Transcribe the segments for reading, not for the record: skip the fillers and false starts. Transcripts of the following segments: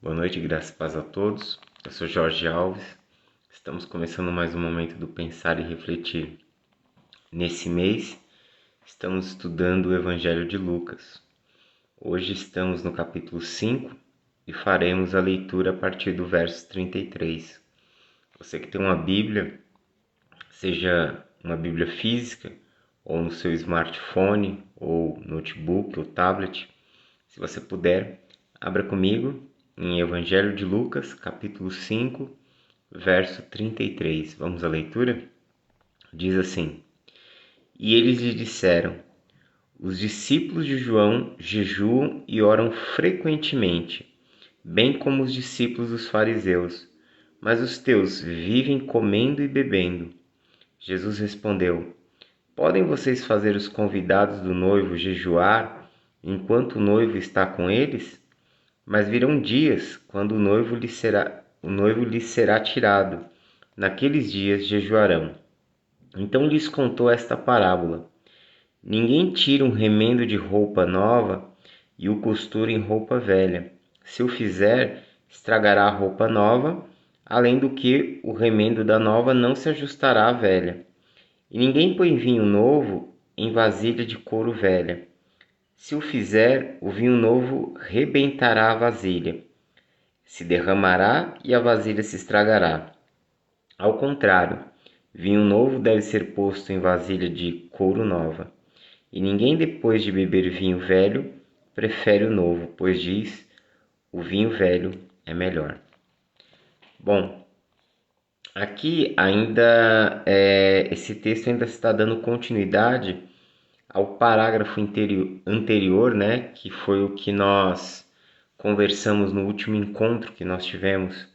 Boa noite, graças e paz a todos. Eu sou Jorge Alves. Estamos começando mais um momento do pensar e refletir. Nesse mês, estamos estudando o Evangelho de Lucas. Hoje estamos no capítulo 5 e faremos a leitura a partir do verso 33. Você que tem uma Bíblia, seja uma Bíblia física, ou no seu smartphone, ou notebook, ou tablet, se você puder, abra comigo em Evangelho de Lucas, capítulo 5, verso 33. Vamos à leitura? Diz assim: E eles lhe disseram: Os discípulos de João jejuam e oram frequentemente, bem como os discípulos dos fariseus, mas os teus vivem comendo e bebendo. Jesus respondeu: Podem vocês fazer os convidados do noivo jejuar enquanto o noivo está com eles? Mas virão dias quando o noivo lhes será tirado. Naqueles dias jejuarão. Então lhes contou esta parábola: Ninguém tira um remendo de roupa nova e o costura em roupa velha. Se o fizer, estragará a roupa nova, além do que o remendo da nova não se ajustará à velha. E ninguém põe vinho novo em vasilha de couro velha. Se o fizer, o vinho novo rebentará a vasilha, se derramará e a vasilha se estragará. Ao contrário, vinho novo deve ser posto em vasilha de couro nova. E ninguém, depois de beber vinho velho, prefere o novo, pois diz: o vinho velho é melhor. Bom, aqui ainda esse texto ainda está dando continuidade ao parágrafo anterior, né, que foi o que nós conversamos no último encontro que nós tivemos.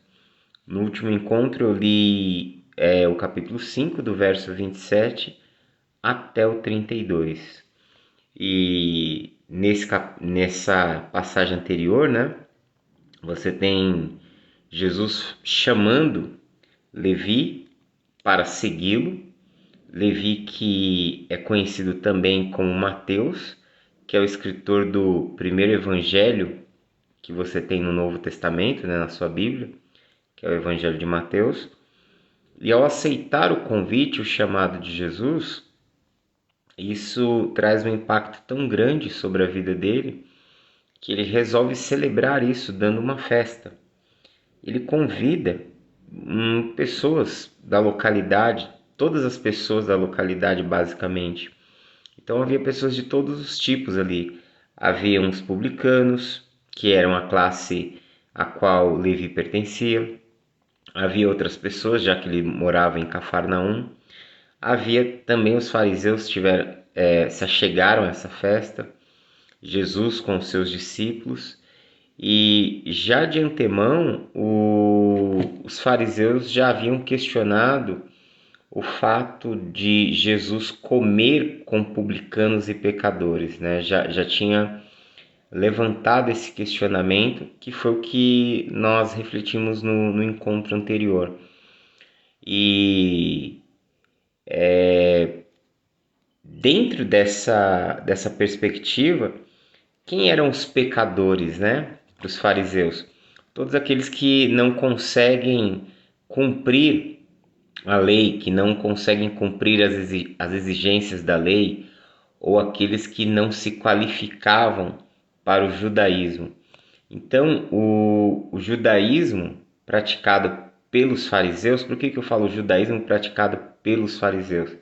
No último encontro eu li o capítulo 5, do verso 27 até o 32. E nessa passagem anterior, né, você tem Jesus chamando Levi para segui-lo. Levi, que é conhecido também como Mateus, que é o escritor do primeiro evangelho que você tem no Novo Testamento, né, na sua Bíblia, que é o Evangelho de Mateus. E ao aceitar o convite, o chamado de Jesus, isso traz um impacto tão grande sobre a vida dele que ele resolve celebrar isso dando uma festa. Ele convida pessoas da localidade, todas as pessoas da localidade basicamente. Então havia pessoas de todos os tipos ali. Havia uns publicanos, que eram a classe a qual Levi pertencia. Havia outras pessoas, já que ele morava em Cafarnaum. Havia também os fariseus que se achegaram a essa festa, Jesus com os seus discípulos. E já de antemão, os fariseus já haviam questionado o fato de Jesus comer com publicanos e pecadores, né? Já tinha levantado esse questionamento, que foi o que nós refletimos no encontro anterior. E dentro dessa perspectiva, quem eram os pecadores, né? Para os fariseus? Todos aqueles que não conseguem cumprir a lei, que não conseguem cumprir as exigências da lei, ou aqueles que não se qualificavam para o judaísmo. Então, o judaísmo praticado pelos fariseus, por que eu falo judaísmo praticado pelos fariseus?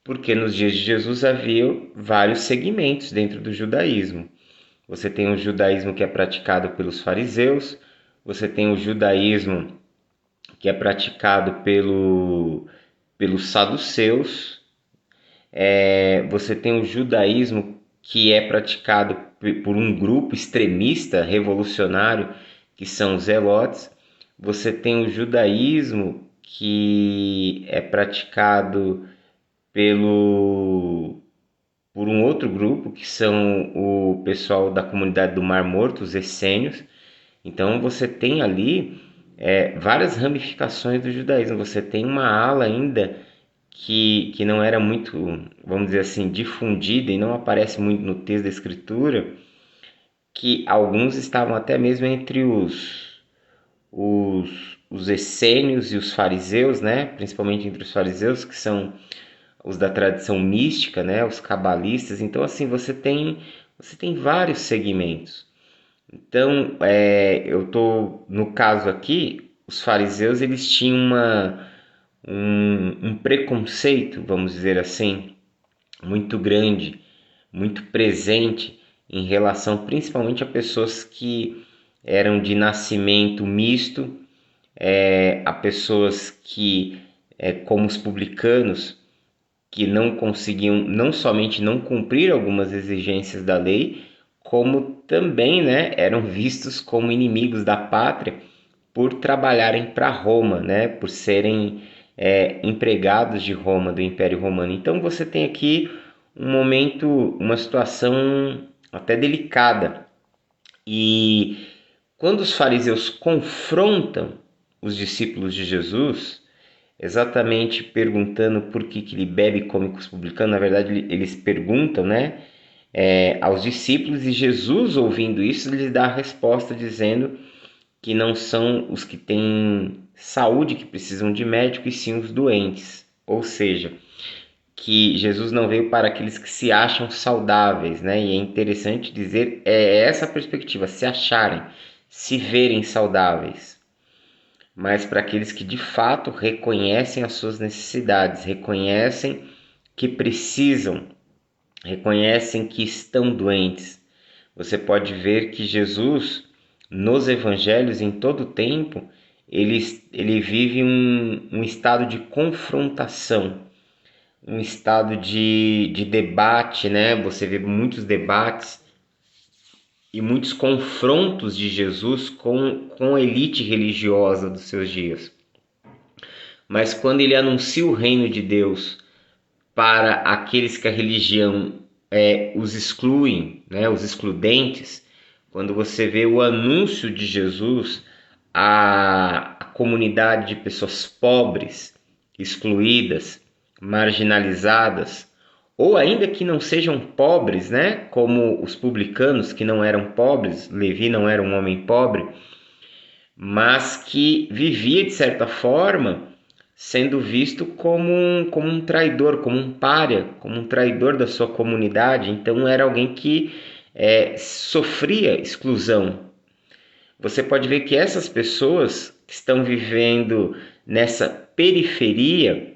Porque nos dias de Jesus havia vários segmentos dentro do judaísmo. Você tem o judaísmo que é praticado pelos fariseus, você tem o judaísmo que é praticado pelos saduceus, você tem o judaísmo que é praticado por um grupo extremista revolucionário, que são os zelotes. Você tem o judaísmo que é praticado por um outro grupo, que são o pessoal da comunidade do Mar Morto, os essênios. Então você tem ali várias ramificações do judaísmo. Você tem uma ala ainda que não era muito, vamos dizer assim, difundida e não aparece muito no texto da Escritura, que alguns estavam até mesmo entre os essênios e os fariseus, né? Principalmente entre os fariseus, que são os da tradição mística, né? Os cabalistas. Então, assim, você tem vários segmentos. Então, eu tô no caso aqui, os fariseus eles tinham um preconceito, vamos dizer assim, muito grande, muito presente em relação principalmente a pessoas que eram de nascimento misto, a pessoas que, como os publicanos, que não conseguiam não somente não cumprir algumas exigências da lei, como também, né, eram vistos como inimigos da pátria por trabalharem para Roma, né, por serem empregados de Roma, do Império Romano. Então você tem aqui um momento, uma situação até delicada. E quando os fariseus confrontam os discípulos de Jesus, exatamente perguntando por que ele bebe e come com os publicanos, na verdade eles perguntam, né, aos discípulos, e Jesus, ouvindo isso, lhes dá a resposta dizendo que não são os que têm saúde que precisam de médico, e sim os doentes. Ou seja, que Jesus não veio para aqueles que se acham saudáveis, né? E é interessante dizer, essa perspectiva, se acharem, se verem saudáveis, mas para aqueles que de fato reconhecem as suas necessidades, reconhecem que precisam, reconhecem que estão doentes. Você pode ver que Jesus, nos evangelhos, em todo o tempo, ele vive um estado de confrontação, um estado de debate, né? Você vê muitos debates e muitos confrontos de Jesus com a elite religiosa dos seus dias. Mas quando ele anuncia o reino de Deus para aqueles que a religião os excluem, né, os excludentes, quando você vê o anúncio de Jesus à comunidade de pessoas pobres, excluídas, marginalizadas, ou ainda que não sejam pobres, né, como os publicanos que não eram pobres, Levi não era um homem pobre, mas que vivia de certa forma sendo visto como um traidor, como um pária, como um traidor da sua comunidade. Então era alguém que sofria exclusão. Você pode ver que essas pessoas que estão vivendo nessa periferia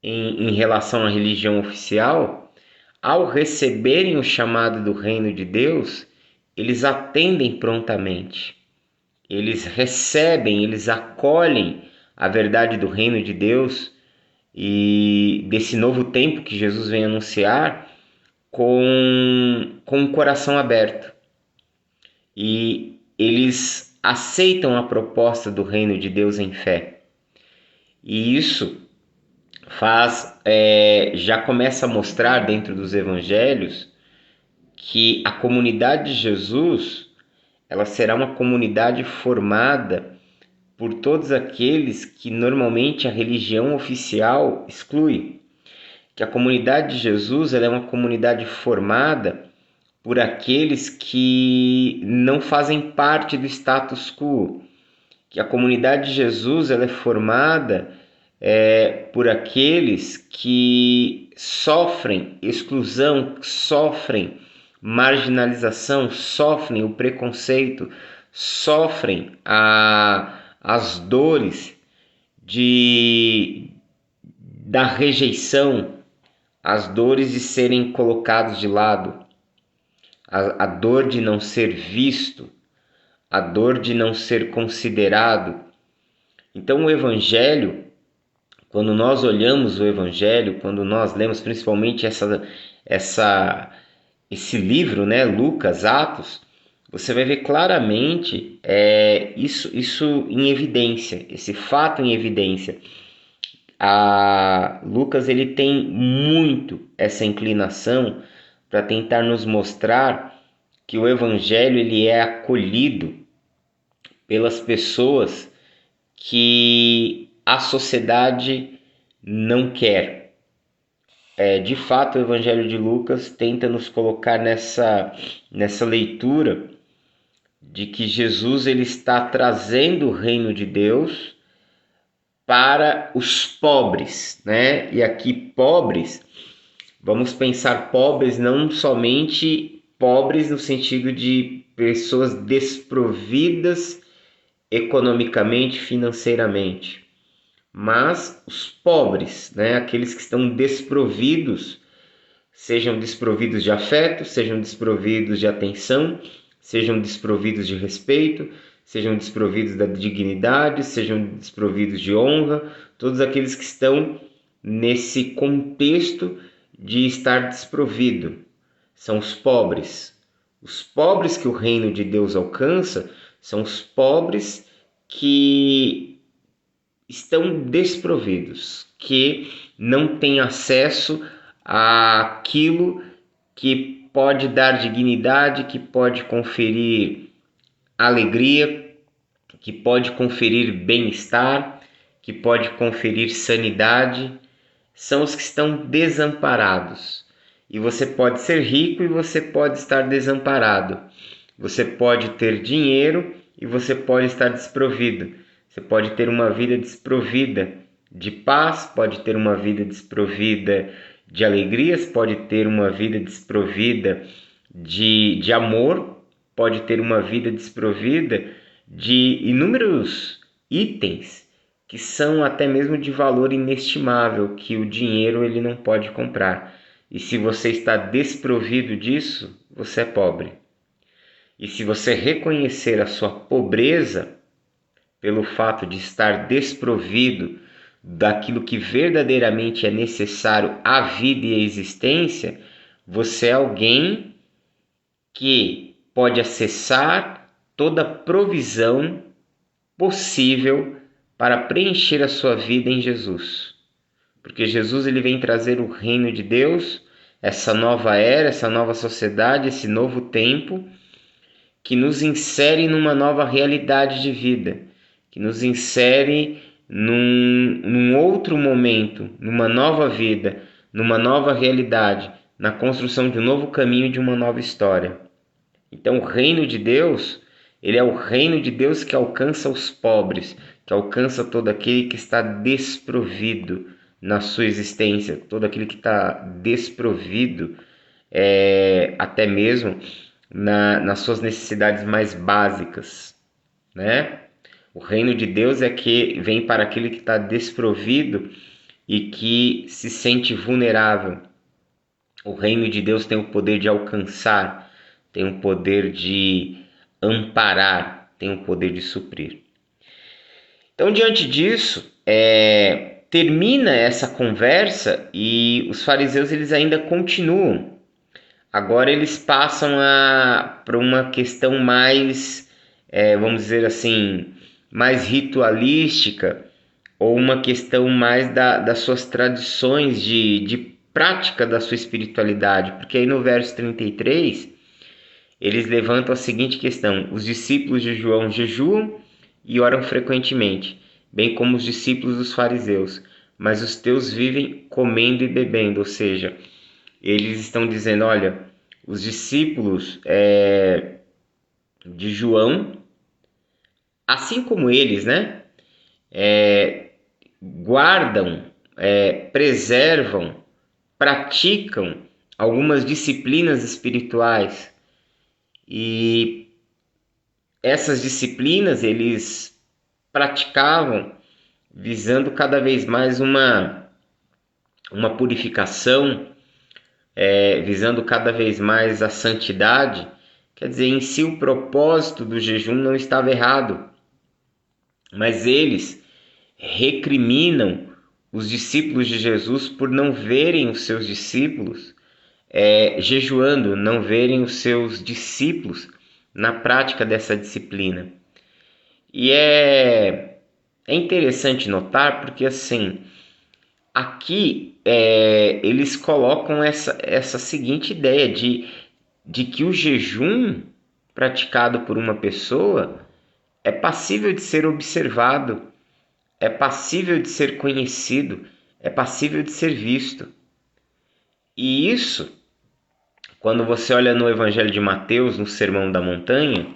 em relação à religião oficial, ao receberem o chamado do reino de Deus, eles atendem prontamente. Eles recebem, eles acolhem a verdade do reino de Deus e desse novo tempo que Jesus vem anunciar com o coração aberto. E eles aceitam a proposta do reino de Deus em fé. E isso já começa a mostrar dentro dos evangelhos que a comunidade de Jesus ela será uma comunidade formada por todos aqueles que normalmente a religião oficial exclui. Que a comunidade de Jesus ela é uma comunidade formada por aqueles que não fazem parte do status quo. Que a comunidade de Jesus ela é formada por aqueles que sofrem exclusão, sofrem marginalização, sofrem o preconceito, sofrem as dores da rejeição, as dores de serem colocados de lado, a dor de não ser visto, a dor de não ser considerado. Então o Evangelho, quando nós olhamos o Evangelho, quando nós lemos principalmente esse livro, né, Lucas, Atos, você vai ver claramente isso em evidência, esse fato em evidência. Lucas ele tem muito essa inclinação para tentar nos mostrar que o Evangelho ele é acolhido pelas pessoas que a sociedade não quer. De fato, o Evangelho de Lucas tenta nos colocar nessa leitura de que Jesus ele está trazendo o reino de Deus para os pobres, né? E aqui pobres, vamos pensar pobres não somente pobres no sentido de pessoas desprovidas economicamente, financeiramente, mas os pobres, né? Aqueles que estão desprovidos, sejam desprovidos de afeto, sejam desprovidos de atenção, sejam desprovidos de respeito, sejam desprovidos da dignidade, sejam desprovidos de honra, todos aqueles que estão nesse contexto de estar desprovido são os pobres. Os pobres que o reino de Deus alcança são os pobres que estão desprovidos, que não têm acesso àquilo que pode dar dignidade, que pode conferir alegria, que pode conferir bem-estar, que pode conferir sanidade. São os que estão desamparados. E você pode ser rico e você pode estar desamparado. Você pode ter dinheiro e você pode estar desprovido. Você pode ter uma vida desprovida de paz, pode ter uma vida desprovida de alegrias, pode ter uma vida desprovida de amor, pode ter uma vida desprovida de inúmeros itens que são até mesmo de valor inestimável, que o dinheiro ele não pode comprar. E se você está desprovido disso, você é pobre. E se você reconhecer a sua pobreza pelo fato de estar desprovido daquilo que verdadeiramente é necessário à vida e à existência, você é alguém que pode acessar toda a provisão possível para preencher a sua vida em Jesus. Porque Jesus ele vem trazer o reino de Deus, essa nova era, essa nova sociedade, esse novo tempo, que nos insere numa nova realidade de vida, que nos insere num outro momento, numa nova vida, numa nova realidade, na construção de um novo caminho, de uma nova história. Então o reino de Deus, ele é o reino de Deus que alcança os pobres, que alcança todo aquele que está desprovido na sua existência, todo aquele que está desprovido, até mesmo nas suas necessidades mais básicas, né? O reino de Deus é que vem para aquele que está desprovido e que se sente vulnerável. O reino de Deus tem o poder de alcançar, tem o poder de amparar, tem o poder de suprir. Então, diante disso, termina essa conversa e os fariseus eles ainda continuam. Agora eles passam para uma questão mais, vamos dizer assim, mais ritualística, ou uma questão mais das suas tradições de prática da sua espiritualidade. Porque aí no verso 33, eles levantam a seguinte questão: os discípulos de João jejuam e oram frequentemente, bem como os discípulos dos fariseus, mas os teus vivem comendo e bebendo. Ou seja, eles estão dizendo, olha, os discípulos de João, assim como eles, né, guardam, preservam, praticam algumas disciplinas espirituais, e essas disciplinas eles praticavam visando cada vez mais uma purificação, visando cada vez mais a santidade. Quer dizer, em si o propósito do jejum não estava errado, mas eles recriminam os discípulos de Jesus por não verem os seus discípulos jejuando, não verem os seus discípulos na prática dessa disciplina. E é interessante notar porque, assim, aqui eles colocam essa seguinte ideia de que o jejum praticado por uma pessoa é passível de ser observado, é passível de ser conhecido, é passível de ser visto. E isso, quando você olha no Evangelho de Mateus, no Sermão da Montanha,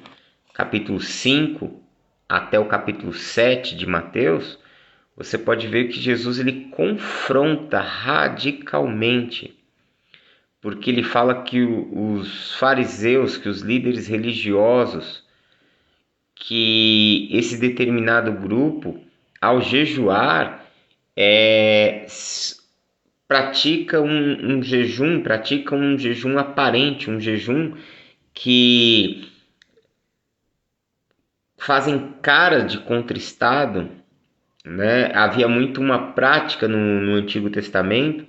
capítulo 5 até o capítulo 7 de Mateus, você pode ver que Jesus ele confronta radicalmente, porque ele fala que os fariseus, que os líderes religiosos, que esse determinado grupo, ao jejuar, pratica um jejum aparente, um jejum que fazem cara de contristado, né? Havia muito uma prática no Antigo Testamento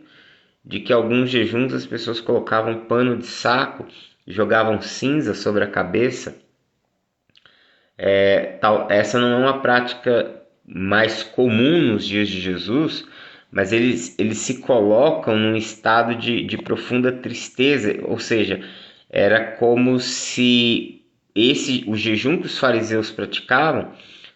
de que alguns jejuns as pessoas colocavam pano de saco, jogavam cinza sobre a cabeça. Essa não é uma prática mais comum nos dias de Jesus, mas eles se colocam num estado de profunda tristeza, ou seja, era como se o jejum que os fariseus praticavam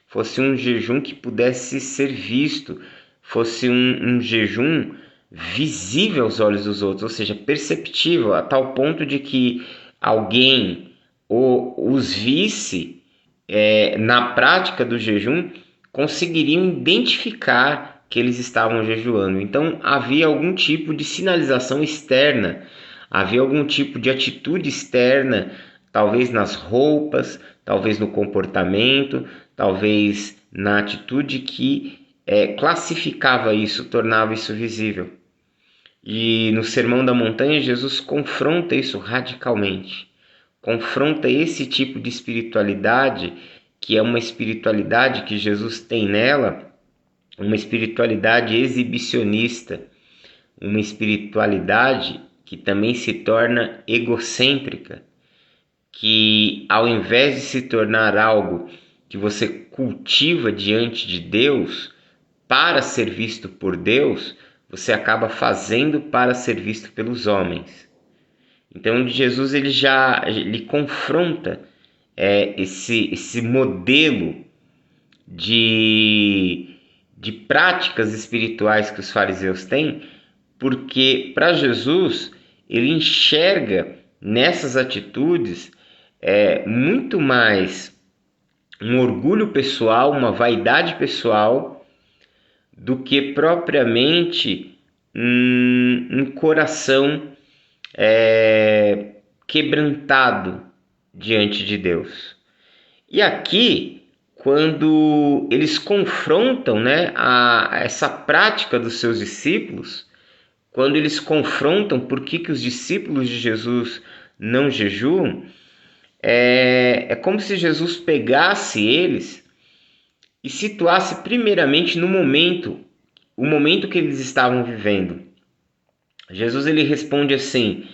fosse um jejum que pudesse ser visto, fosse um jejum visível aos olhos dos outros, ou seja, perceptível, a tal ponto de que alguém os visse na prática do jejum, conseguiriam identificar que eles estavam jejuando. Então havia algum tipo de sinalização externa, havia algum tipo de atitude externa, talvez nas roupas, talvez no comportamento, talvez na atitude que classificava isso, tornava isso visível. E no Sermão da Montanha, Jesus confronta isso radicalmente. Confronta esse tipo de espiritualidade, que é uma espiritualidade que Jesus tem nela, uma espiritualidade exibicionista, uma espiritualidade que também se torna egocêntrica, que ao invés de se tornar algo que você cultiva diante de Deus para ser visto por Deus, você acaba fazendo para ser visto pelos homens. Então Jesus ele confronta esse modelo de práticas espirituais que os fariseus têm, porque para Jesus ele enxerga nessas atitudes muito mais um orgulho pessoal, uma vaidade pessoal, do que propriamente um coração quebrantado diante de Deus. E aqui, quando eles confrontam, né, essa prática dos seus discípulos, quando eles confrontam por que os discípulos de Jesus não jejuam, é como se Jesus pegasse eles e situasse primeiramente no momento, o momento que eles estavam vivendo. Jesus ele responde assim: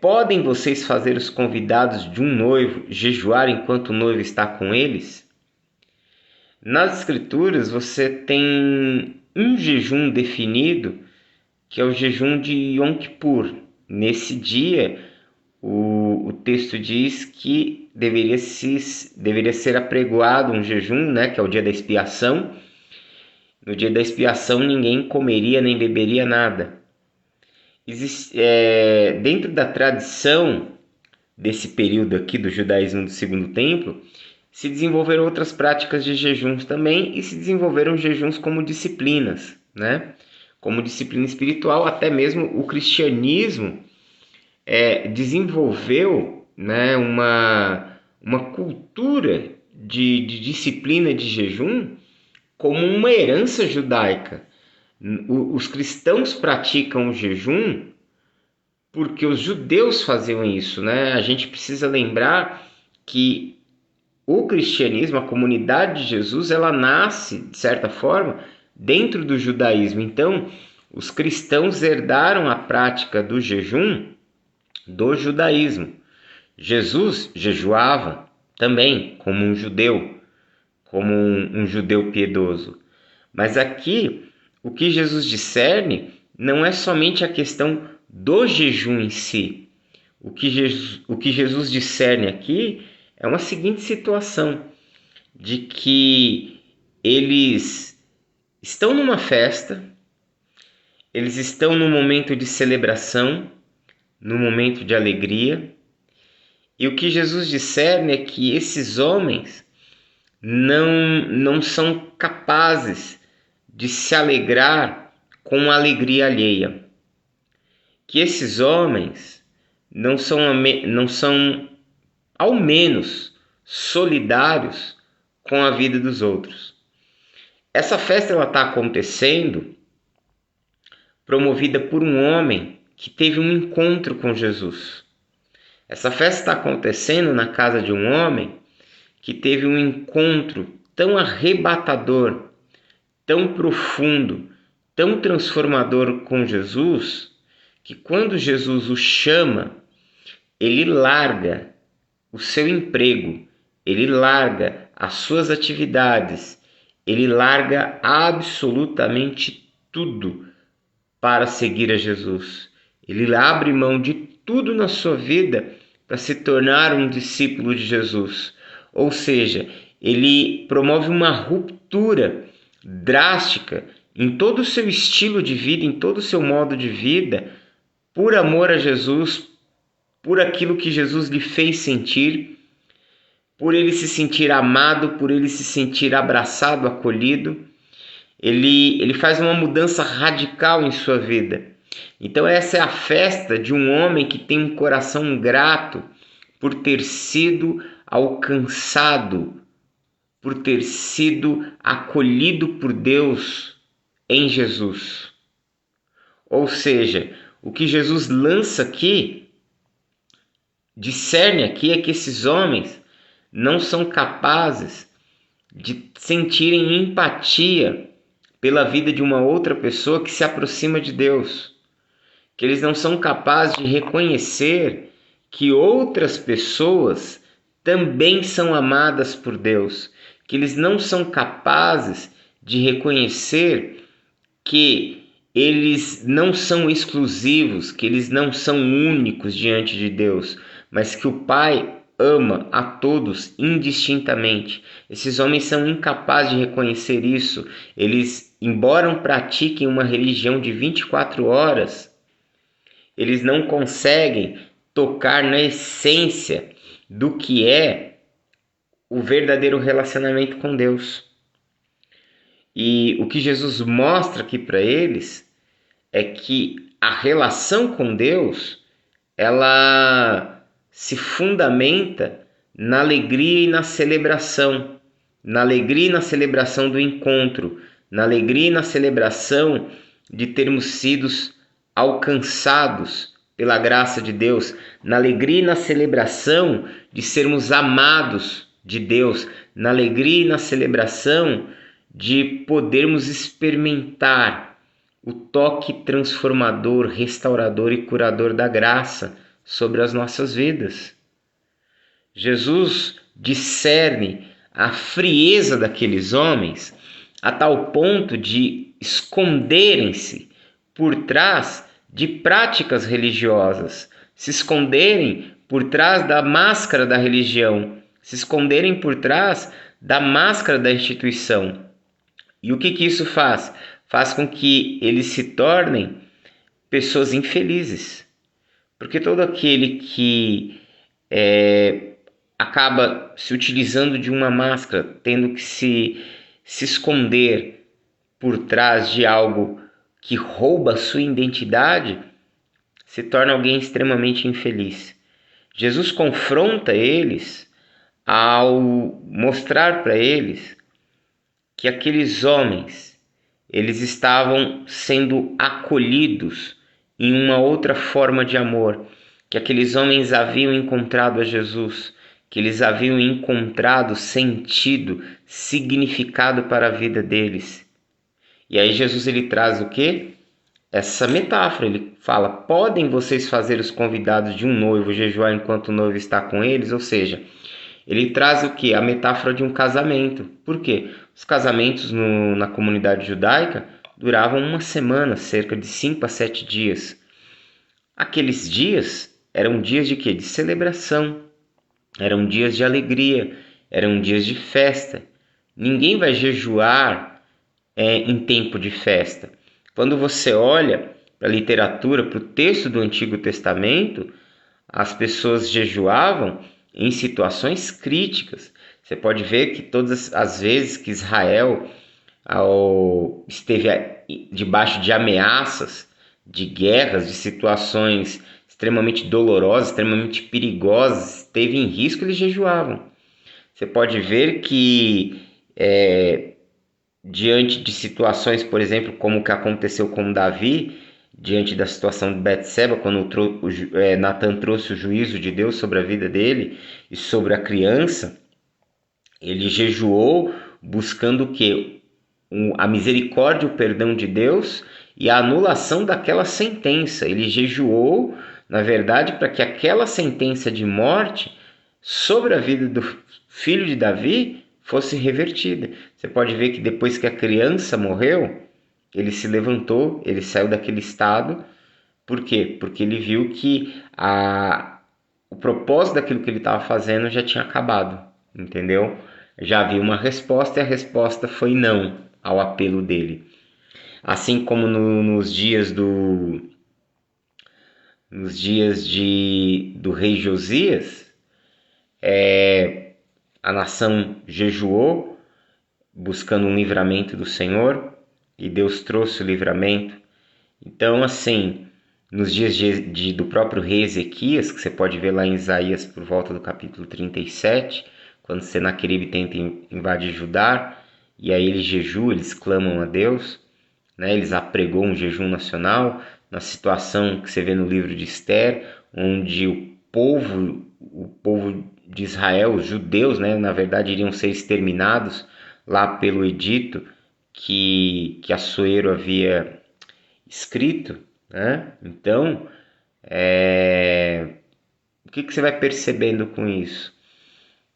podem vocês fazer os convidados de um noivo jejuar enquanto o noivo está com eles? Nas Escrituras você tem um jejum definido, que é o jejum de Yom Kippur. Nesse dia, o texto diz que deveria ser apregoado um jejum, né, que é o dia da expiação. No dia da expiação ninguém comeria nem beberia nada. Dentro da tradição desse período aqui do judaísmo do Segundo Templo, se desenvolveram outras práticas de jejuns também, e se desenvolveram jejuns como disciplinas, né? Como disciplina espiritual. Até mesmo o cristianismo desenvolveu, né, uma cultura de disciplina de jejum como uma herança judaica. Os cristãos praticam o jejum porque os judeus faziam isso, né? A gente precisa lembrar que o cristianismo, a comunidade de Jesus, ela nasce, de certa forma, dentro do judaísmo. Então, os cristãos herdaram a prática do jejum do judaísmo. Jesus jejuava também como um judeu, como um judeu piedoso. Mas aqui, o que Jesus discerne não é somente a questão do jejum em si. O que Jesus discerne aqui é uma seguinte situação, de que eles estão numa festa, eles estão no momento de celebração, no momento de alegria, e o que Jesus discerne é que esses homens não são capazes de se alegrar com a alegria alheia. Que esses homens não são ao menos solidários com a vida dos outros. Essa festa está acontecendo promovida por um homem que teve um encontro com Jesus. Essa festa está acontecendo na casa de um homem que teve um encontro tão arrebatador, tão profundo, tão transformador com Jesus, que quando Jesus o chama, ele larga o seu emprego, ele larga as suas atividades, ele larga absolutamente tudo para seguir a Jesus. Ele abre mão de tudo na sua vida para se tornar um discípulo de Jesus. Ou seja, ele promove uma ruptura drástica em todo o seu estilo de vida, em todo o seu modo de vida, por amor a Jesus, por aquilo que Jesus lhe fez sentir, por ele se sentir amado, por ele se sentir abraçado, acolhido. Ele faz uma mudança radical em sua vida. Então essa é a festa de um homem que tem um coração grato por ter sido alcançado, por ter sido acolhido por Deus em Jesus. Ou seja, o que Jesus lança aqui, discerne aqui, é que esses homens não são capazes de sentirem empatia pela vida de uma outra pessoa que se aproxima de Deus. Que eles não são capazes de reconhecer que outras pessoas também são amadas por Deus. Que eles não são capazes de reconhecer que eles não são exclusivos, que eles não são únicos diante de Deus, mas que o Pai ama a todos indistintamente. Esses homens são incapazes de reconhecer isso. Eles, embora pratiquem uma religião de 24 horas, eles não conseguem tocar na essência do que é o verdadeiro relacionamento com Deus. E o que Jesus mostra aqui para eles é que a relação com Deus, ela se fundamenta na alegria e na celebração, na alegria e na celebração do encontro, na alegria e na celebração de termos sido alcançados pela graça de Deus, na alegria e na celebração de sermos amados de Deus, na alegria e na celebração de podermos experimentar o toque transformador, restaurador e curador da graça sobre as nossas vidas. Jesus discerne a frieza daqueles homens a tal ponto de esconderem-se por trás de práticas religiosas, se esconderem por trás da máscara da religião, se esconderem por trás da máscara da instituição. E o que isso faz? Faz com que eles se tornem pessoas infelizes. Porque todo aquele que acaba se utilizando de uma máscara, tendo que se esconder por trás de algo que rouba a sua identidade, se torna alguém extremamente infeliz. Jesus confronta eles ao mostrar para eles que aqueles homens, eles estavam sendo acolhidos em uma outra forma de amor, que aqueles homens haviam encontrado a Jesus, que eles haviam encontrado sentido, significado para a vida deles. E aí Jesus ele traz o quê? Essa metáfora, ele fala, podem vocês fazer os convidados de um noivo jejuar enquanto o noivo está com eles? Ou seja, ele traz o quê? A metáfora de um casamento. Por quê? Os casamentos na comunidade judaica duravam uma semana, cerca de 5 a 7 dias. Aqueles dias eram dias de quê? De celebração, eram dias de alegria, eram dias de festa. Ninguém vai jejuar em tempo de festa. Quando você olha para a literatura, para o texto do Antigo Testamento, as pessoas jejuavam em situações críticas. Você pode ver que todas as vezes que Israel esteve debaixo de ameaças, de guerras, de situações extremamente dolorosas, extremamente perigosas, esteve em risco, eles jejuavam. Você pode ver que diante de situações, por exemplo, como o que aconteceu com Davi, diante da situação de Betseba, quando Natan trouxe o juízo de Deus sobre a vida dele e sobre a criança, ele jejuou buscando o quê? A misericórdia, o perdão de Deus e a anulação daquela sentença. Ele jejuou, na verdade, para que aquela sentença de morte sobre a vida do filho de Davi fosse revertida. Você pode ver que depois que a criança morreu, ele se levantou, ele saiu daquele estado. Por quê? Porque ele viu que o propósito daquilo que ele estava fazendo já tinha acabado, entendeu? Já havia uma resposta e a resposta foi não ao apelo dele. Assim como nos dias do rei Josias, a nação jejuou buscando um livramento do Senhor e Deus trouxe o livramento. Então, assim, nos dias do próprio rei Ezequias, que você pode ver lá em Isaías por volta do capítulo 37, quando Senaqueribe tenta invadir Judá, e aí eles jejuam, eles clamam a Deus, né? Eles apregoam um jejum nacional, na situação que você vê no livro de Esther, onde o povo de Israel, os judeus, né, na verdade iriam ser exterminados lá pelo edito que Assuero havia escrito, né? Então, o que você vai percebendo com isso?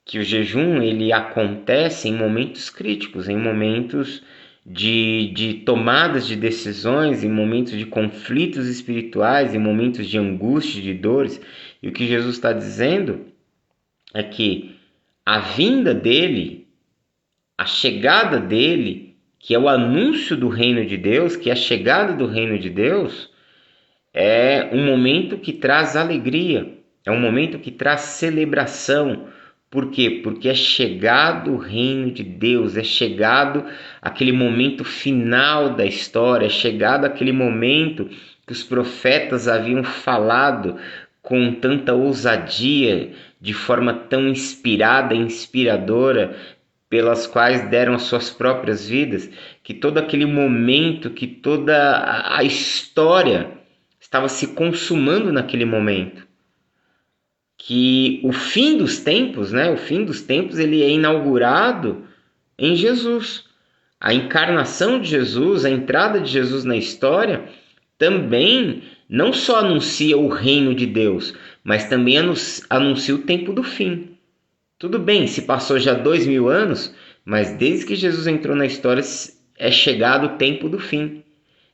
Que o jejum ele acontece em momentos críticos, em momentos de tomadas de decisões, em momentos de conflitos espirituais, em momentos de angústia, de dores. E o que Jesus está dizendo é que a vinda dele, a chegada dele, que é o anúncio do reino de Deus, que é a chegada do reino de Deus, é um momento que traz alegria, é um momento que traz celebração. Por quê? Porque é chegado o reino de Deus, é chegado aquele momento final da história, é chegado aquele momento que os profetas haviam falado com tanta ousadia, de forma tão inspirada e inspiradora, pelas quais deram as suas próprias vidas, que todo aquele momento, que toda a história estava se consumando naquele momento. Que o fim dos tempos, né? O fim dos tempos ele é inaugurado em Jesus. A encarnação de Jesus, a entrada de Jesus na história, também não só anuncia o reino de Deus, mas também anuncia o tempo do fim. Tudo bem, se passou já 2000 anos, mas desde que Jesus entrou na história é chegado o tempo do fim.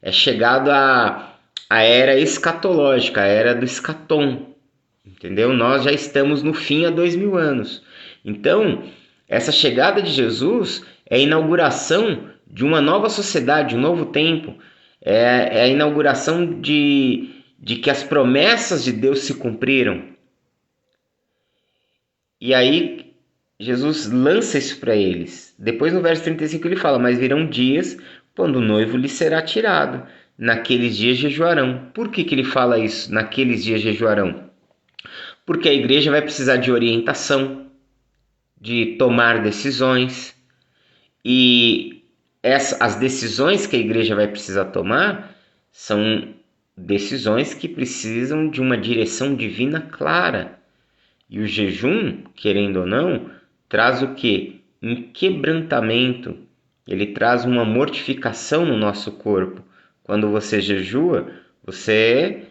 É chegado a era escatológica, a era do escatom. Entendeu? Nós já estamos no fim há 2000 anos. Então, essa chegada de Jesus é a inauguração de uma nova sociedade, um novo tempo. É a inauguração de que as promessas de Deus se cumpriram. E aí, Jesus lança isso para eles. Depois, no verso 35, ele fala: mas virão dias quando o noivo lhe será tirado. Naqueles dias jejuarão. Por que ele fala isso? Naqueles dias jejuarão. Porque a igreja vai precisar de orientação, de tomar decisões. E as decisões que a igreja vai precisar tomar são decisões que precisam de uma direção divina clara. E o jejum, querendo ou não, traz o quê? Um quebrantamento. Ele traz uma mortificação no nosso corpo. Quando você jejua, você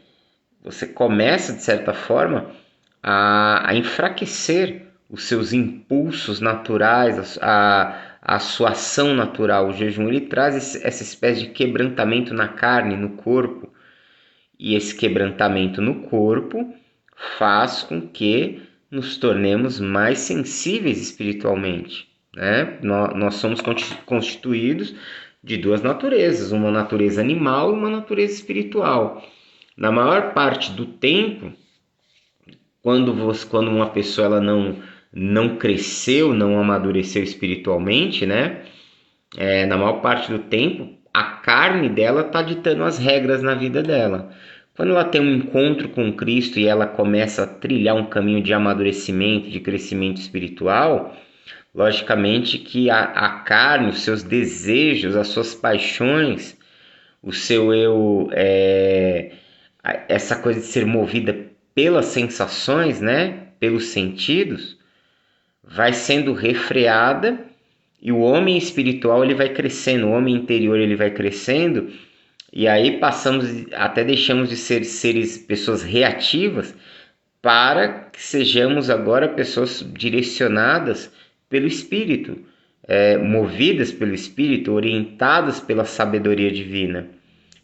começa, de certa forma, a enfraquecer os seus impulsos naturais, a sua ação natural. O jejum ele traz essa espécie de quebrantamento na carne, no corpo. E esse quebrantamento no corpo faz com que nos tornemos mais sensíveis espiritualmente, né? Nós somos constituídos de duas naturezas, uma natureza animal e uma natureza espiritual. Na maior parte do tempo, quando uma pessoa ela não cresceu, não amadureceu espiritualmente, né? Na maior parte do tempo, a carne dela está ditando as regras na vida dela. Quando ela tem um encontro com Cristo e ela começa a trilhar um caminho de amadurecimento, de crescimento espiritual, logicamente que a carne, os seus desejos, as suas paixões, o seu eu, essa coisa de ser movida pelas sensações, né, pelos sentidos, vai sendo refreada e o homem espiritual ele vai crescendo, o homem interior ele vai crescendo e aí até deixamos de ser pessoas reativas para que sejamos agora pessoas direcionadas pelo Espírito, movidas pelo Espírito, orientadas pela sabedoria divina.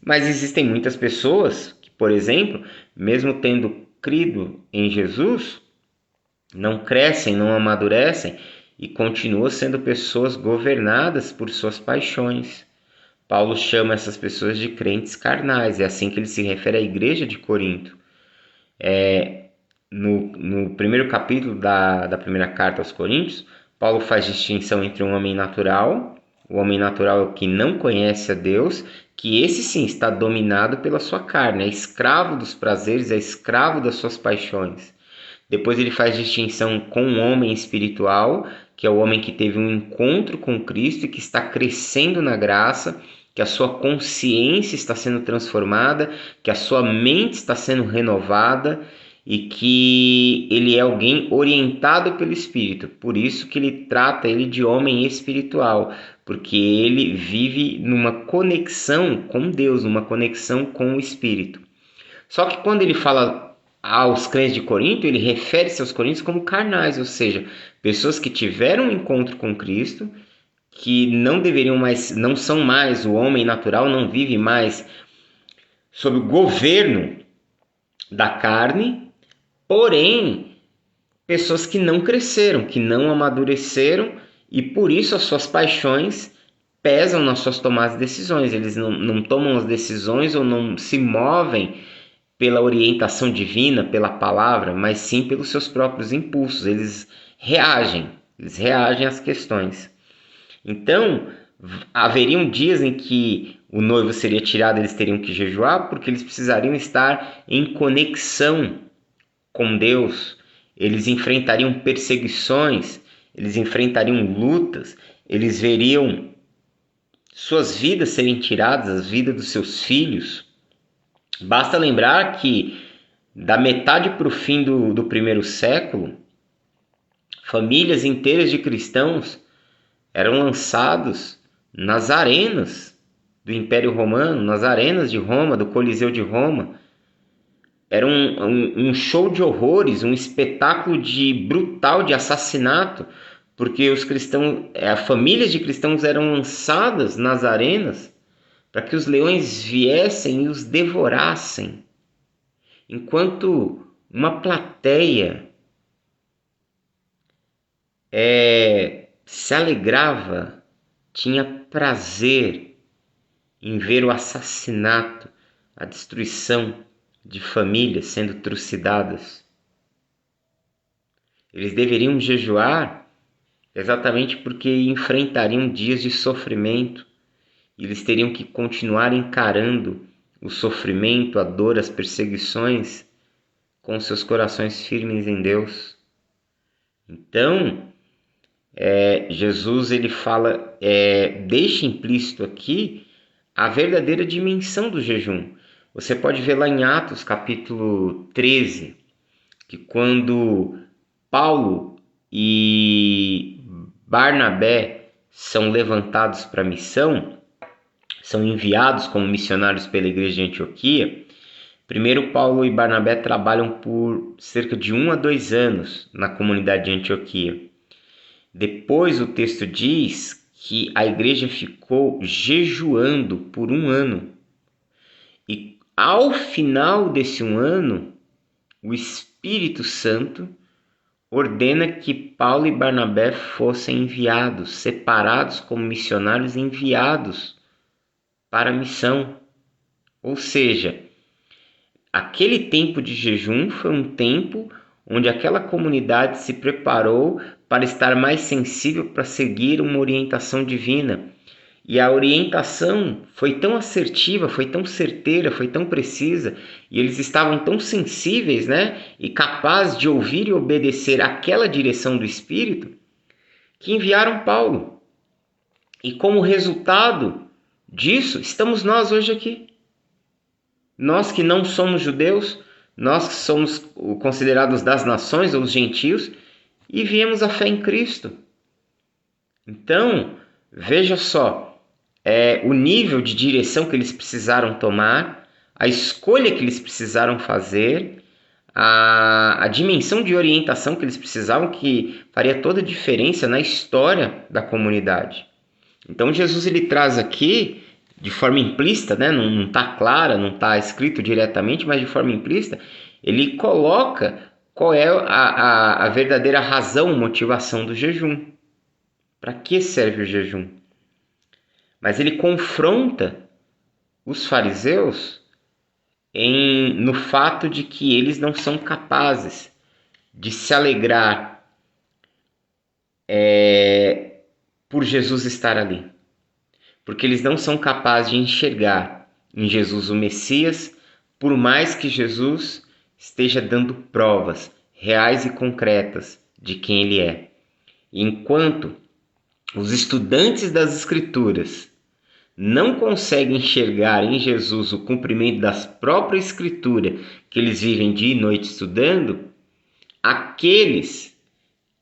Mas existem muitas pessoas que, por exemplo, mesmo tendo crido em Jesus, não crescem, não amadurecem e continuam sendo pessoas governadas por suas paixões. Paulo chama essas pessoas de crentes carnais, é assim que ele se refere à igreja de Corinto. No primeiro capítulo da primeira carta aos Coríntios, Paulo faz distinção entre um homem natural, o homem natural é o que não conhece a Deus, que esse sim está dominado pela sua carne, é escravo dos prazeres, é escravo das suas paixões. Depois ele faz distinção com o homem espiritual, que é o homem que teve um encontro com Cristo e que está crescendo na graça, que a sua consciência está sendo transformada, que a sua mente está sendo renovada e que ele é alguém orientado pelo Espírito. Por isso que ele trata ele de homem espiritual, porque ele vive numa conexão com Deus, numa conexão com o Espírito. Só que quando ele fala aos crentes de Corinto, ele refere-se aos coríntios como carnais, ou seja, pessoas que tiveram um encontro com Cristo, que não são mais o homem natural, não vive mais sob o governo da carne, porém, pessoas que não cresceram, que não amadureceram e por isso as suas paixões pesam nas suas tomadas de decisões. Eles não tomam as decisões ou não se movem pela orientação divina, pela palavra, mas sim pelos seus próprios impulsos. Eles reagem às questões. Então, haveriam dias em que o noivo seria tirado, eles teriam que jejuar, porque eles precisariam estar em conexão com Deus. Eles enfrentariam perseguições, eles enfrentariam lutas, eles veriam suas vidas serem tiradas, as vidas dos seus filhos. Basta lembrar que da metade para o fim do primeiro século, famílias inteiras de cristãos eram lançados nas arenas do Império Romano, nas arenas de Roma, do Coliseu de Roma. Era um show de horrores, um espetáculo brutal de assassinato, porque os cristãos, famílias de cristãos eram lançadas nas arenas para que os leões viessem e os devorassem, enquanto uma plateia se alegrava, tinha prazer em ver o assassinato, a destruição de famílias sendo trucidadas. Eles deveriam jejuar exatamente porque enfrentariam dias de sofrimento. Eles teriam que continuar encarando o sofrimento, a dor, as perseguições com seus corações firmes em Deus. Então, Jesus ele fala, deixa implícito aqui a verdadeira dimensão do jejum. Você pode ver lá em Atos capítulo 13, que quando Paulo e Barnabé são levantados para a missão, são enviados como missionários pela igreja de Antioquia. Primeiro, Paulo e Barnabé trabalham por cerca de 1 a 2 anos na comunidade de Antioquia. Depois o texto diz que a igreja ficou jejuando por 1 ano. E ao final desse 1 ano, o Espírito Santo ordena que Paulo e Barnabé fossem enviados, separados como missionários enviados para a missão. Ou seja, aquele tempo de jejum foi um tempo onde aquela comunidade se preparou para estar mais sensível para seguir uma orientação divina. E a orientação foi tão assertiva, foi tão certeira, foi tão precisa, e eles estavam tão sensíveis, né, e capazes de ouvir e obedecer aquela direção do Espírito, que enviaram Paulo. E como resultado disso, estamos nós hoje aqui. Nós que não somos judeus, nós que somos considerados das nações ou os gentios, e viemos a fé em Cristo. Então, veja só, o nível de direção que eles precisaram tomar, a escolha que eles precisaram fazer, a dimensão de orientação que eles precisavam, que faria toda a diferença na história da comunidade. Então Jesus ele traz aqui, de forma implícita, né? Não está clara, não está escrito diretamente, mas de forma implícita, ele coloca qual é a verdadeira razão, motivação do jejum. Para que serve o jejum? Mas ele confronta os fariseus no fato de que eles não são capazes de se alegrar por Jesus estar ali. Porque eles não são capazes de enxergar em Jesus o Messias, por mais que Jesus esteja dando provas reais e concretas de quem ele é. Enquanto os estudantes das Escrituras não conseguem enxergar em Jesus o cumprimento das próprias Escrituras que eles vivem dia e noite estudando, aqueles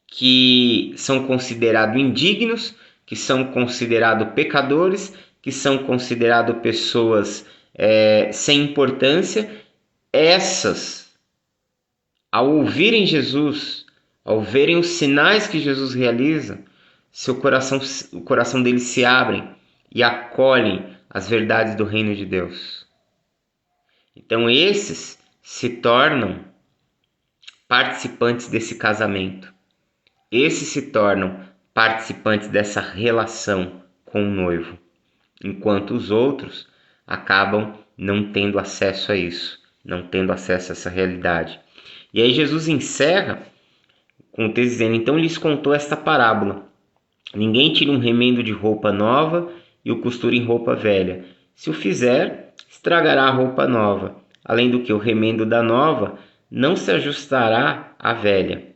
que são considerados indignos, que são considerados pecadores, que são considerados pessoas sem importância, essas, ao ouvirem Jesus, ao verem os sinais que Jesus realiza, o coração deles se abre e acolhem as verdades do reino de Deus. Então esses se tornam participantes desse casamento. Esses se tornam participantes dessa relação com o noivo, enquanto os outros acabam não tendo acesso a isso, não tendo acesso a essa realidade. E aí Jesus encerra com o texto dizendo: então lhes contou esta parábola: ninguém tira um remendo de roupa nova e o costura em roupa velha. Se o fizer, estragará a roupa nova. Além do que, o remendo da nova não se ajustará à velha.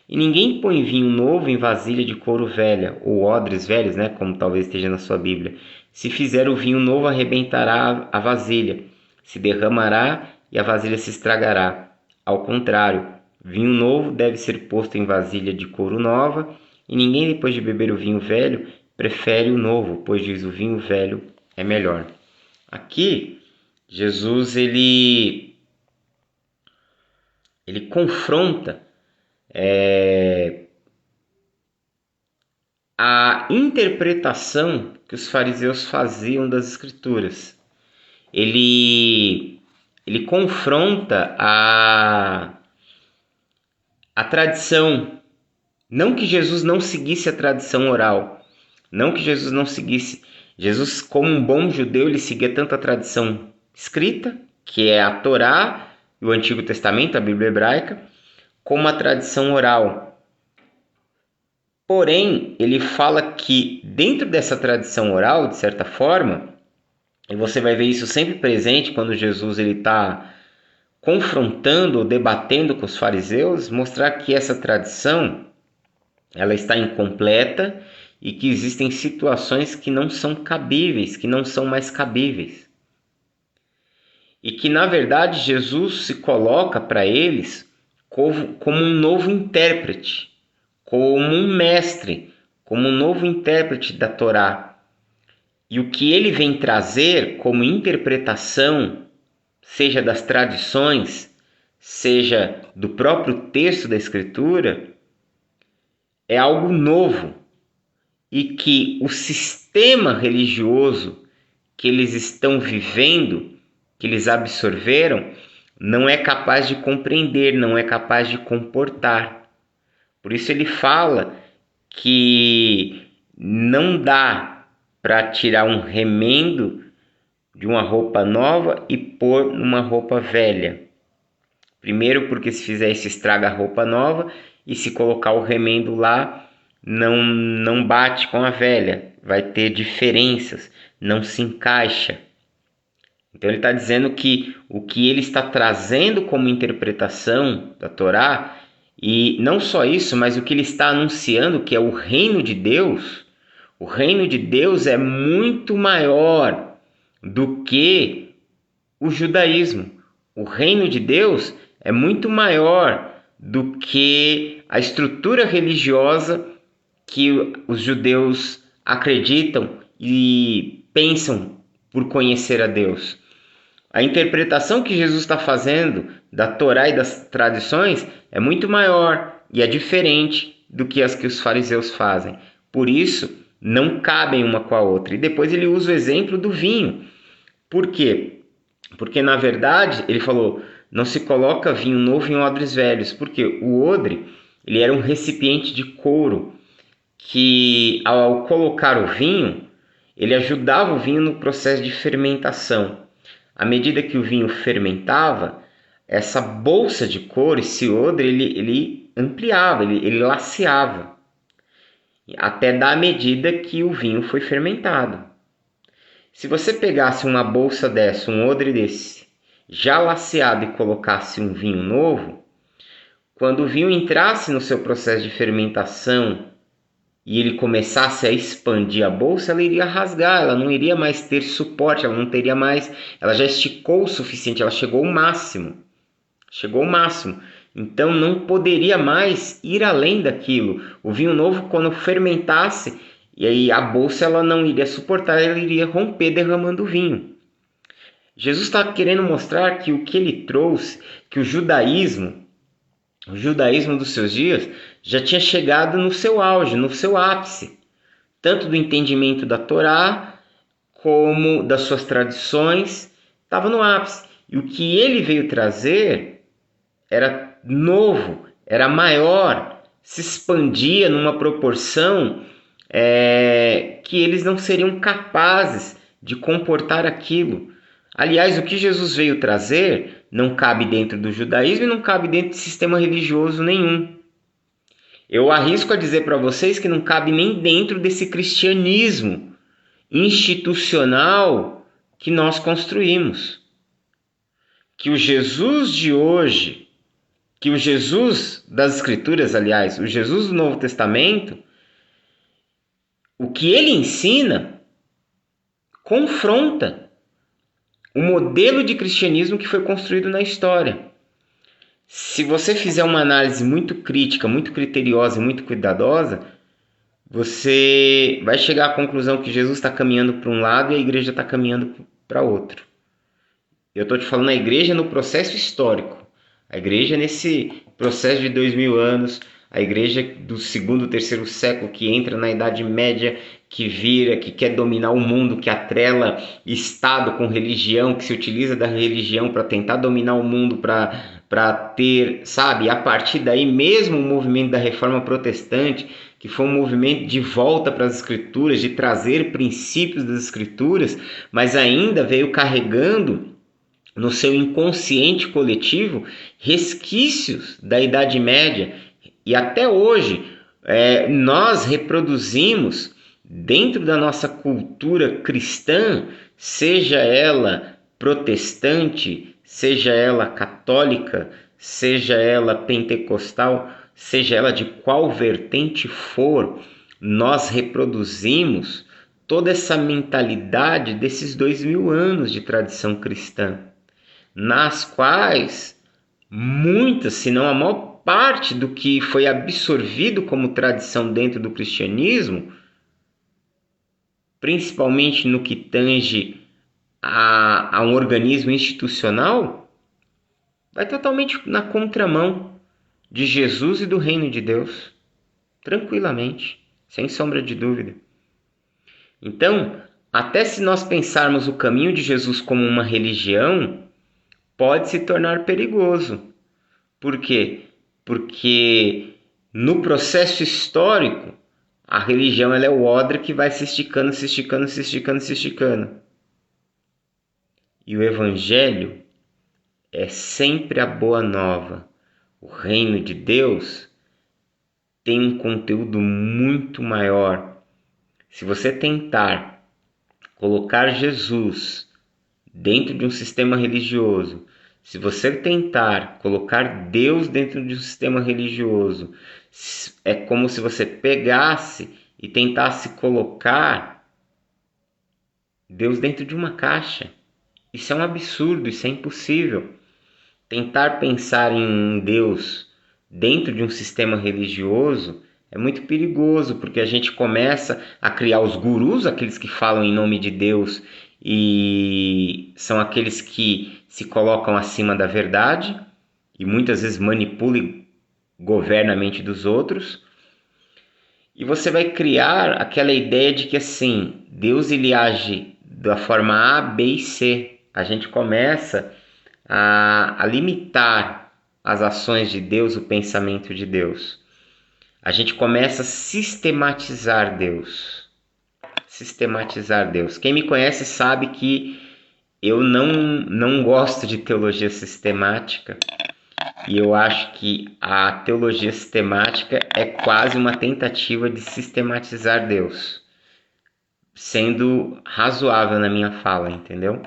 E ninguém põe vinho novo em vasilha de couro velha, ou odres velhos, né, como talvez esteja na sua Bíblia. Se fizer, o vinho novo arrebentará a vasilha, se derramará e a vasilha se estragará. Ao contrário, vinho novo deve ser posto em vasilha de couro nova, e ninguém, depois de beber o vinho velho, prefere o novo, pois diz: o vinho velho é melhor. Aqui, Jesus ele confronta a interpretação que os fariseus faziam das Escrituras. Ele confronta a tradição. Não que Jesus não seguisse a tradição oral, não que Jesus não seguisse. Jesus, como um bom judeu, ele seguia tanto a tradição escrita, que é a Torá e o Antigo Testamento, a Bíblia hebraica, como a tradição oral. Porém, ele fala que dentro dessa tradição oral, de certa forma, e você vai ver isso sempre presente quando Jesus está confrontando ou debatendo com os fariseus, mostrar que essa tradição ela está incompleta e que existem situações que não são cabíveis, que não são mais cabíveis. E que, na verdade, Jesus se coloca para eles como um novo intérprete, como um mestre, como um novo intérprete da Torá. E o que ele vem trazer como interpretação, seja das tradições, seja do próprio texto da Escritura, é algo novo. E que o sistema religioso que eles estão vivendo, que eles absorveram, não é capaz de compreender, não é capaz de comportar. Por isso ele fala que não dá para tirar um remendo de uma roupa nova e pôr numa roupa velha. Primeiro, porque se fizer isso estraga a roupa nova, e se colocar o remendo lá, não bate com a velha, vai ter diferenças, não se encaixa. Então ele está dizendo que o que ele está trazendo como interpretação da Torá, e não só isso, mas o que ele está anunciando, que é o reino de Deus é muito maior do que o judaísmo. O reino de Deus é muito maior do que a estrutura religiosa que os judeus acreditam e pensam por conhecer a Deus. A interpretação que Jesus está fazendo da Torá e das tradições é muito maior e é diferente do que as que os fariseus fazem. Por isso, não cabem uma com a outra. E depois ele usa o exemplo do vinho. Por quê? Porque, na verdade, ele falou, não se coloca vinho novo em odres velhos. Porque o odre, ele era um recipiente de couro que, ao colocar o vinho, ele ajudava o vinho no processo de fermentação. À medida que o vinho fermentava, essa bolsa de couro, esse odre, ele ampliava, ele laceava, até dar a medida que o vinho foi fermentado. Se você pegasse uma bolsa dessa, um odre desse, já laceado e colocasse um vinho novo, quando o vinho entrasse no seu processo de fermentação e ele começasse a expandir a bolsa, ela iria rasgar, ela não iria mais ter suporte, ela não teria mais, ela já esticou o suficiente, ela chegou ao máximo. Então não poderia mais ir além daquilo. O vinho novo, quando fermentasse, e aí a bolsa ela não iria suportar, ela iria romper derramando o vinho. Jesus está querendo mostrar que o que ele trouxe, que o judaísmo dos seus dias já tinha chegado no seu auge, no seu ápice, tanto do entendimento da Torá como das suas tradições, estava no ápice. E o que ele veio trazer era novo, era maior, se expandia numa proporção que eles não seriam capazes de comportar aquilo. Aliás, o que Jesus veio trazer não cabe dentro do judaísmo e não cabe dentro de sistema religioso nenhum. Eu arrisco a dizer para vocês que não cabe nem dentro desse cristianismo institucional que nós construímos. Que o Jesus de hoje, que o Jesus das Escrituras, aliás, o Jesus do Novo Testamento, o que ele ensina confronta o modelo de cristianismo que foi construído na história. Se você fizer uma análise muito crítica, muito criteriosa e muito cuidadosa, você vai chegar à conclusão que Jesus está caminhando para um lado e a igreja está caminhando para outro. Eu estou te falando a igreja no processo histórico. A igreja nesse processo de 2000 anos, a igreja do segundo, terceiro século que entra na Idade Média, que vira, que quer dominar o mundo, que atrela Estado com religião, que se utiliza da religião para tentar dominar o mundo, para ter, sabe, a partir daí mesmo o movimento da Reforma Protestante, que foi um movimento de volta para as Escrituras, de trazer princípios das Escrituras, mas ainda veio carregando no seu inconsciente coletivo resquícios da Idade Média. E até hoje nós reproduzimos dentro da nossa cultura cristã, seja ela protestante, seja ela católica, seja ela pentecostal, seja ela de qual vertente for, nós reproduzimos toda essa mentalidade desses 2000 anos de tradição cristã, nas quais muitas, se não a maior parte do que foi absorvido como tradição dentro do cristianismo, principalmente no que tange a um organismo institucional, vai totalmente na contramão de Jesus e do reino de Deus, tranquilamente, sem sombra de dúvida. Então, até se nós pensarmos o caminho de Jesus como uma religião, pode se tornar perigoso. Por quê? Porque no processo histórico, a religião ela é o odre que vai se esticando, se esticando, se esticando, se esticando. E o Evangelho é sempre a boa nova. O reino de Deus tem um conteúdo muito maior. Se você tentar colocar Jesus dentro de um sistema religioso, se você tentar colocar Deus dentro de um sistema religioso, é como se você pegasse e tentasse colocar Deus dentro de uma caixa. Isso é um absurdo, isso é impossível. Tentar pensar em Deus dentro de um sistema religioso é muito perigoso, porque a gente começa a criar os gurus, aqueles que falam em nome de Deus e são aqueles que se colocam acima da verdade e muitas vezes manipulam e governam a mente dos outros. E você vai criar aquela ideia de que assim, Deus ele age da forma A, B e C. A gente começa a limitar as ações de Deus, o pensamento de Deus. A gente começa a sistematizar Deus. Sistematizar Deus. Quem me conhece sabe que eu não gosto de teologia sistemática. E eu acho que a teologia sistemática é quase uma tentativa de sistematizar Deus. Sendo razoável na minha fala, entendeu?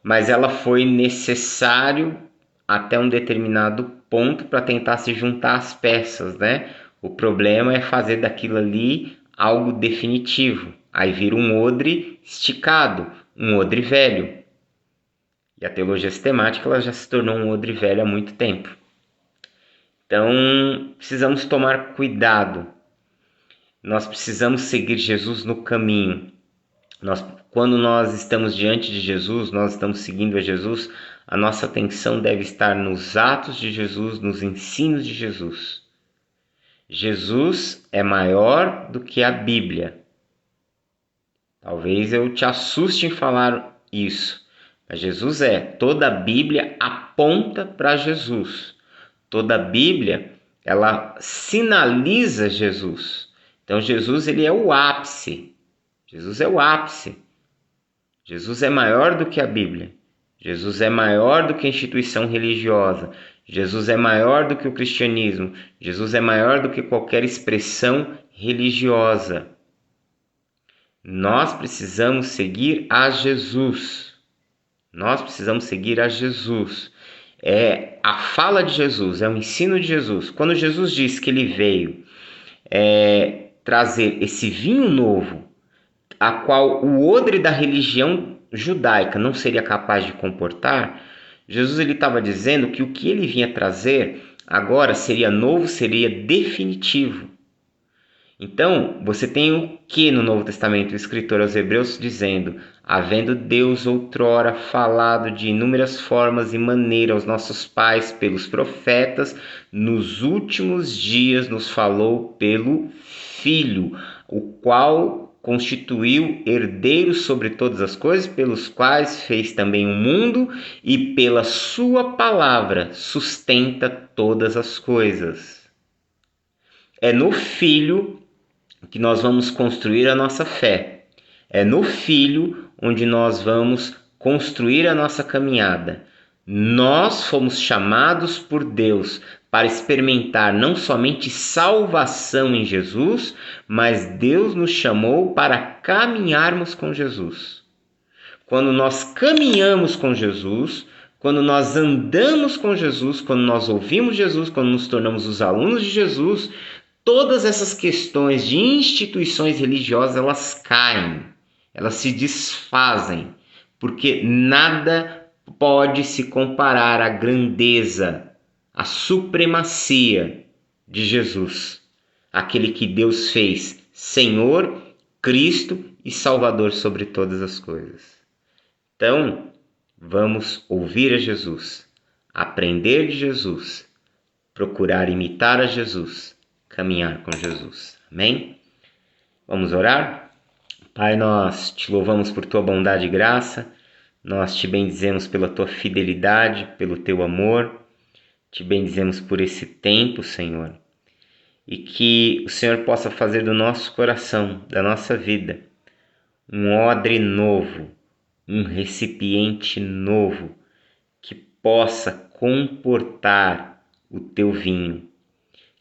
Mas ela foi necessário até um determinado ponto para tentar se juntar as peças, né? O problema é fazer daquilo ali algo definitivo. Aí vira um odre esticado, um odre velho. E a teologia sistemática ela já se tornou um odre velho há muito tempo. Então, precisamos tomar cuidado. Nós precisamos seguir Jesus no caminho. Quando nós estamos diante de Jesus, nós estamos seguindo a Jesus, a nossa atenção deve estar nos atos de Jesus, nos ensinos de Jesus. Jesus é maior do que a Bíblia. Talvez eu te assuste em falar isso, mas Jesus é. Toda a Bíblia aponta para Jesus. Toda a Bíblia, ela sinaliza Jesus. Então Jesus ele é o ápice. Jesus é o ápice. Jesus é maior do que a Bíblia. Jesus é maior do que a instituição religiosa. Jesus é maior do que o cristianismo. Jesus é maior do que qualquer expressão religiosa. Nós precisamos seguir a Jesus. Nós precisamos seguir a Jesus. É a fala de Jesus, é o ensino de Jesus. Quando Jesus disse que ele veio trazer esse vinho novo, a qual o odre da religião judaica não seria capaz de comportar, Jesus ele estava dizendo que o que ele vinha trazer agora seria novo, seria definitivo. Então, você tem o que no Novo Testamento? O escritor aos Hebreus dizendo: havendo Deus outrora falado de inúmeras formas e maneiras aos nossos pais pelos profetas, nos últimos dias nos falou pelo Filho, o qual constituiu herdeiro sobre todas as coisas, pelos quais fez também o mundo, e pela sua palavra sustenta todas as coisas. É no Filho que nós vamos construir a nossa fé. É no Filho onde nós vamos construir a nossa caminhada. Nós fomos chamados por Deus para experimentar não somente salvação em Jesus, mas Deus nos chamou para caminharmos com Jesus. Quando nós caminhamos com Jesus, quando nós andamos com Jesus, quando nós ouvimos Jesus, quando nos tornamos os alunos de Jesus, todas essas questões de instituições religiosas, elas caem, elas se desfazem, porque nada pode se comparar à grandeza, à supremacia de Jesus, aquele que Deus fez Senhor, Cristo e Salvador sobre todas as coisas. Então, vamos ouvir a Jesus, aprender de Jesus, procurar imitar a Jesus, caminhar com Jesus. Amém? Vamos orar? Pai, nós te louvamos por tua bondade e graça, nós te bendizemos pela tua fidelidade, pelo teu amor, te bendizemos por esse tempo, Senhor, e que o Senhor possa fazer do nosso coração, da nossa vida, um odre novo, um recipiente novo que possa comportar o teu vinho.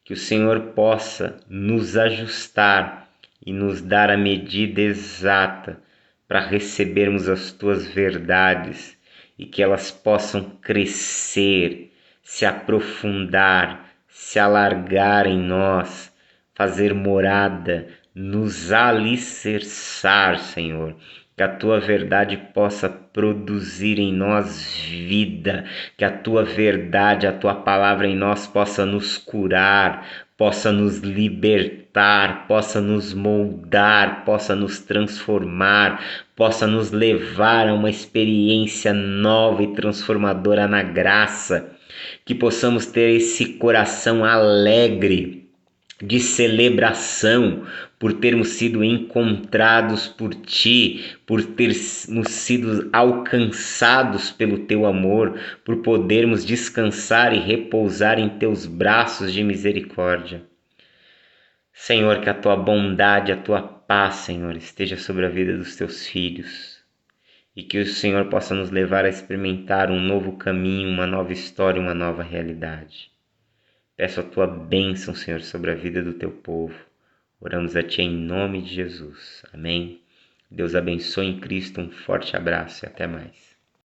Que o Senhor possa nos ajustar e nos dar a medida exata para recebermos as tuas verdades e que elas possam crescer, se aprofundar, se alargar em nós, fazer morada, nos alicerçar, Senhor. Que a tua verdade possa produzir em nós vida, que a tua verdade, a tua palavra em nós possa nos curar, possa nos libertar, possa nos moldar, possa nos transformar, possa nos levar a uma experiência nova e transformadora na graça, que possamos ter esse coração alegre de celebração por termos sido encontrados por Ti, por termos sido alcançados pelo Teu amor, por podermos descansar e repousar em Teus braços de misericórdia. Senhor, que a Tua bondade, a Tua paz, Senhor, esteja sobre a vida dos Teus filhos e que o Senhor possa nos levar a experimentar um novo caminho, uma nova história, uma nova realidade. Peço a Tua bênção, Senhor, sobre a vida do Teu povo. Oramos a Ti em nome de Jesus. Amém. Deus abençoe em Cristo. Um forte abraço e até mais.